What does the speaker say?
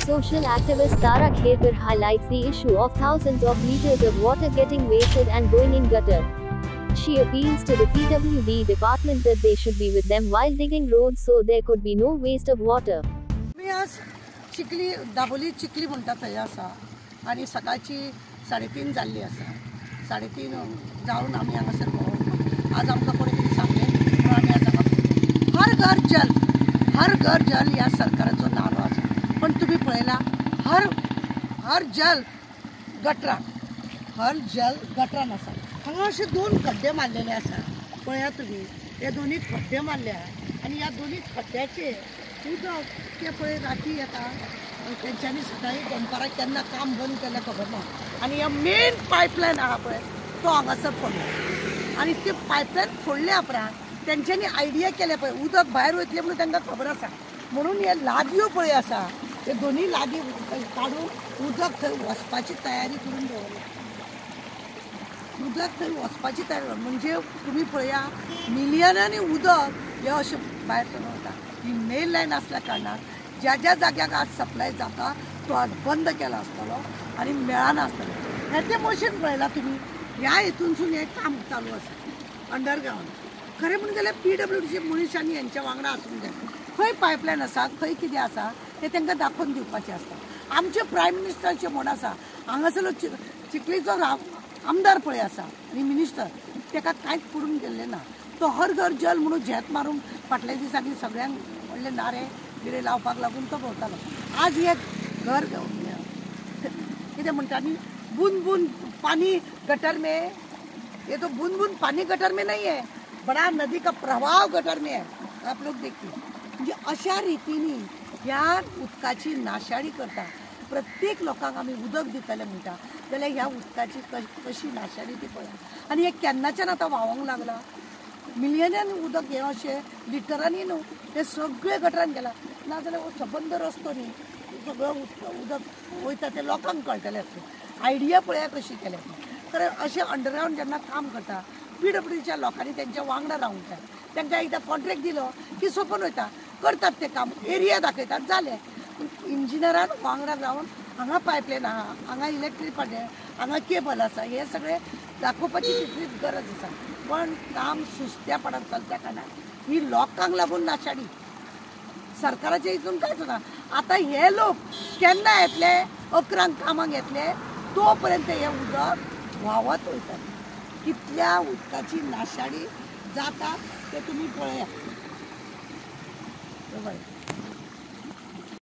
Social activist Tara Kherkar highlights the issue of thousands of liters of water getting wasted and going in gutter. She appeals to the PWD department that they should be with them while digging roads so there could be no waste of water. मी आज चिखली दाबोली चिखली म्हणटा थंय आसा आनी सकाळची 3:30 जाल्ली आसा 3:30 जावन आमी हांगासर भोंवून आज आमकां कोणी कितें सांगलें म्हणून आमी आज हांगा हर घर जल ह्या सरकाराचो नारो आसा पण तुमी पळयला हर जल गटरान आसा हांगा अशे 2 खड्डे मारलेले आसा पळया तुमी हे दोन्ही खड्डे मारल्या आनी ह्या दोन्ही खड्ड्याचेर उदक ते पळय राती येता तेंच्यांनी सकाळी दनपारां केन्ना काम बंद केलें खबर ना आनी हे मेन पायपलायन आहा पळय तो हांगासर फोडलो आनी ती पायपलायन फोडल्या उपरांत तेंच्यांनी आयडिया केले पळय उदक भायर वयतलें म्हणून तांकां खबर आसा म्हणून हे लागयो पळय आसा हे दोन्ही लागी काडून उदक थंय वचपाची तयारी करून दवरल्या उदक थंय वचपाची तयारी म्हणजे तुमी पळया मिलियनांनी उदक हे अशें भायर सरून वता ही मेन लायन आसल्या कारणान ज्या ज्या जाग्याक आज सप्लाय जाता तो आज बंद केला आसतलो आनी मेळना आसतलो हे तें मशीन पळयलां तुमी ह्या हितूनसून हें काम चालू आसा अंडरग्रावंड खरें म्हणून गेल्यार PWDचे मनशांनी हेंच्या वांगडा आसूंक जाय खंय पायपलायन आसा खंय कितें आसा तें तांकां दाखोवन दिवपाचें आसता आमचे प्रायम मिनिस्टरचें म्हण आसा हांगासरलो चिखलीचो आमदार पळय आसा आनी मिनिस्टर ताका कांयच पडून गेल्लें ना तो हर घर जल म्हणून झेत मारून फाटल्या दिसांनी सगळ्यांक व्हडले नारे बिरे लावपाक लागून तो भोंवतालो आज हे घर कितें म्हणटा न्ही बूंद बूंद पानी गटर में ये तो बूंद बूंद पानी गटर में नहीं है बड़ा नदी का प्रवाह गटर में है आप लोग देखिए म्हणजे अशा रितीनी ह्या उदकाची नाशाडी करता प्रत्येक लोकांक आमी उदक दितले म्हणटा जाल्यार ह्या उदकाची कशी नाशाडी ती पळया आनी हे केन्नाच्यान आतां व्हांवोंक लागला मिलियनांनी उदक हे अशें लिटरांनी न्हू हे सगळे गटरान गेला नाजाल्यार हो सबंद रस्तो न्ही सगळो उदक वयता ते लोकांक कळटलें आयडिया पळया कशी केल्या तर अशें अंडरग्रावंड जेन्ना काम करता PWDच्या लोकांनी तेंच्या वांगडा रावूंक जाय तांकां एकदां कॉन्ट्रॅक्ट दिलो की सोंपून वयता करतात ते काम एरिया दाखयतात जालें इंजिनियरान वांगडा रावन हांगा पायपलायन आहा हांगा इलेक्ट्रीक पाटे हांगा केबल आसा हे सगळें दाखोवपाची तितलीच गरज आसा पण काम सुस्त्यापणान चलत्या कारणान ही लोकांक लागून नाशाडी सरकाराच्या हितून कांयच ना आतां हे लोक केन्ना येतले 11 कामाक येतले तोपर्यंत हे उदक व्हांवत वयता कितल्या उदकाची नाशाडी जाता ते तुमी पळया